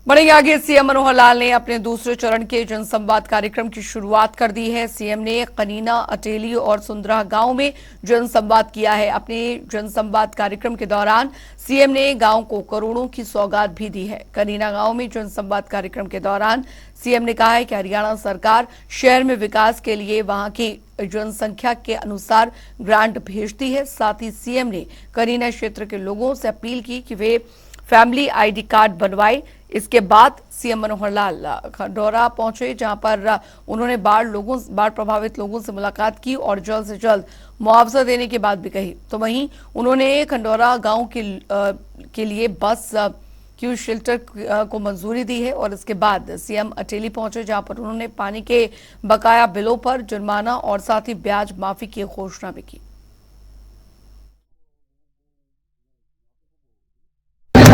बढ़ेंगे आगे। सीएम मनोहर लाल ने अपने दूसरे चरण के जनसंवाद कार्यक्रम की शुरुआत कर दी है। सीएम ने कनीना, अटेली और सुंदरा गांव में जनसंवाद किया है। अपने जनसंवाद कार्यक्रम के दौरान सीएम ने गांव को करोड़ों की सौगात भी दी है। कनीना गांव में जनसंवाद कार्यक्रम के दौरान सीएम ने कहा है कि हरियाणा सरकार शहर में विकास के लिए वहां की जनसंख्या के अनुसार ग्रांट भेजती है। साथ ही सीएम ने कनीना क्षेत्र के लोगों से अपील की कि वे फैमिली आईडी कार्ड बनवाए। इसके बाद सीएम मनोहर लाल खंडौरा पहुंचे, जहां पर उन्होंने बाढ़ प्रभावित लोगों से मुलाकात की और जल्द से जल्द मुआवजा देने की बात भी कही। तो वहीं उन्होंने खंडौरा गांव के लिए बस क्यू शेल्टर को मंजूरी दी है। और इसके बाद सीएम अटेली पहुंचे, जहां पर उन्होंने पानी के बकाया बिलों पर जुर्माना और साथ ही ब्याज माफी की घोषणा भी की।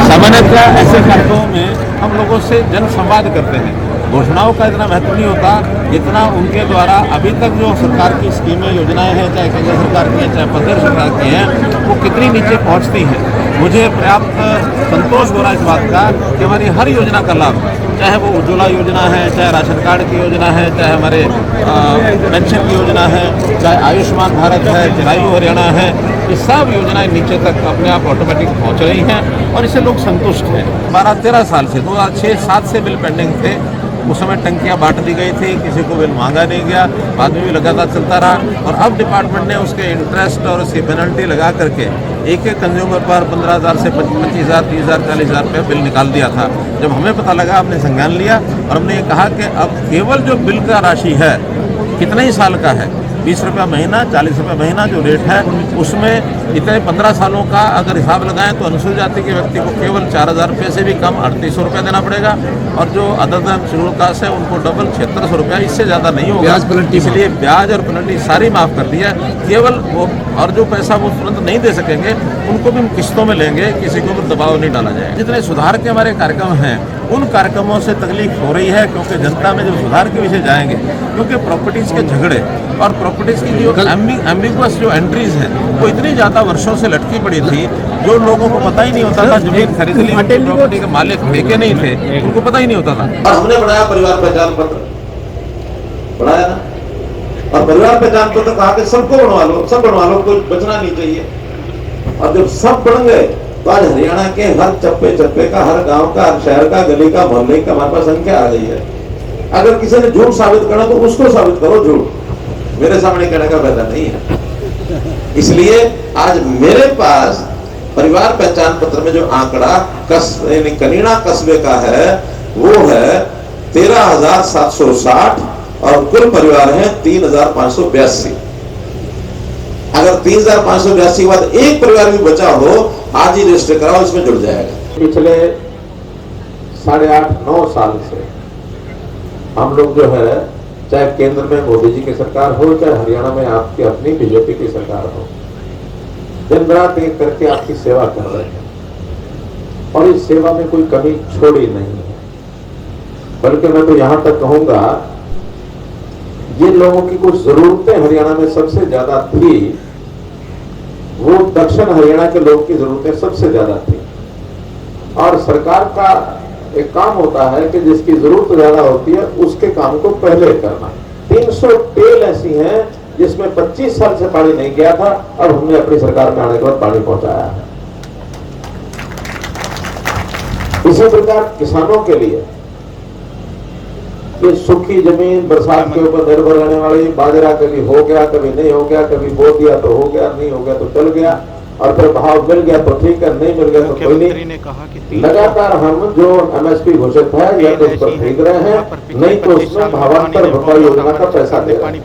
सामान्यतः ऐसे कार्यक्रमों में हम लोगों से जन संवाद करते हैं। घोषणाओं का इतना महत्व नहीं होता जितना उनके द्वारा अभी तक जो सरकार की स्कीमें, योजनाएं हैं, चाहे केंद्र सरकार की हैं, चाहे प्रदेश सरकार की हैं, वो कितनी नीचे पहुंचती हैं। मुझे पर्याप्त संतोष हो रहा है इस बात का कि हमारी हर योजना का लाभ, चाहे वो उज्ज्वला योजना है, चाहे राशन कार्ड की योजना है, चाहे हमारे पेंशन की योजना है, चाहे आयुष्मान भारत है, चिरायु हरियाणा है, ये सब योजनाएं नीचे तक अपने आप ऑटोमेटिक पहुंच रही हैं और इससे लोग संतुष्ट हैं। 12-13 साल से 2006-7 से बिल पेंडिंग थे। उस समय टंकियां बांट दी गई थी, किसी को बिल मांगा नहीं गया, बाद में भी लगातार चलता रहा। और अब डिपार्टमेंट ने उसके इंटरेस्ट और उसकी पेनल्टी लगा करके एक कंज्यूमर पर 15,000 से 25,000, 30,000, 40,000 रुपये बिल निकाल दिया था। जब हमें पता लगा, हमने संज्ञान लिया और हमने ये कहा कि अब केवल जो बिल का राशि है, कितना ही साल का है, 20 रुपया महीना, 40 रुपये महीना जो रेट है, उसमें इतने 15 सालों का अगर हिसाब लगाएं तो अनुसूचित जाति के व्यक्ति को केवल 4,000 रुपये से भी कम 3,800 रुपया देना पड़ेगा। और जो अदर देन शेड्यूल कास्ट है उनको डबल 7,600 रुपया, इससे ज़्यादा नहीं होगा। इसलिए ब्याज और पेनल्टी सारी माफ़ कर दी है। केवल वो और जो पैसा वो तुरंत नहीं दे सकेंगे उनको भी हम किस्तों में लेंगे, किसी को भी दबाव नहीं डाला जाए। जितने सुधार के हमारे कार्यक्रम हैं उन कार्यक्रमों से तकलीफ हो रही है, क्योंकि जनता में जब सुधार के विषय जाएंगे, क्योंकि प्रॉपर्टीज़ के झगड़े और प्रॉपर्टीज़ की जो एम्बिगुअस जो एंट्रीज हैं वो इतनी ज़्यादा वर्षों से लटकी पड़ी थी, जो लोगों को पता ही नहीं होता था। जमीन खरीद ली, प्रॉपर्टी के मालिक देखे नहीं थे, उनको पता ही नहीं होता था। और हमने बनाया परिवार पहचान पत्र, बनाया ना, और परिवार पहचान पत्र कहा कि सबको बनवा लो, सब बनवा लो, कोई बचना नहीं चाहिए। और जब सब बन गए तो आज हरियाणा के हर चप्पे चप्पे का, हर गांव का, हर शहर का, गली का, मोहल्ले का हमारे पास संख्या आ गई है। अगर किसी ने झूठ साबित करना तो उसको साबित करो झूठ, मेरे सामने कहने का फायदा नहीं है। इसलिए आज मेरे पास परिवार पहचान पत्र में जो आंकड़ा कनीना कस्बे का है वो है 13,760 और कुल परिवार है 3,582। अगर 3,582 के बाद एक परिवार भी बचा हो, आज ही रजिस्टर कराओ, इसमें जुड़ जाएगा। पिछले 8.5-9 साल से हम लोग जो है, चाहे केंद्र में मोदी जी की सरकार हो, चाहे हरियाणा में आपकी अपनी बीजेपी की सरकार हो, दिन रात एक करके आपकी सेवा कर रहे हैं और इस सेवा में कोई कमी छोड़ी नहीं है। बल्कि मैं तो यहां तक कहूंगा, ये लोगों की कुछ जरूरतें हरियाणा में सबसे ज्यादा थी, वो दक्षिण हरियाणा के लोगों की जरूरतें सबसे ज्यादा थी। और सरकार का एक काम होता है कि जिसकी जरूरत ज्यादा होती है उसके काम को पहले करना। 300 टेल ऐसी हैं जिसमें 25 साल से पानी नहीं गया था, अब हमने अपनी सरकार में आने के बाद पानी पहुंचाया है। इसी प्रकार किसानों के लिए ये सूखी जमीन, बरसात के ऊपर निर्भर रहने वाली, बाजरा कभी हो गया, कभी नहीं हो गया, कभी बो दिया तो हो गया, नहीं हो गया तो चल गया, और फिर भाव मिल गया तो ठीक है, नहीं मिल गया तो कोई नहीं। लगातार हम जो MSP घोषित है या तो उस पर खरीद रहे हैं, नहीं तो उसमें भावांतर भरपाई योजना का पैसा दे रहे हैं।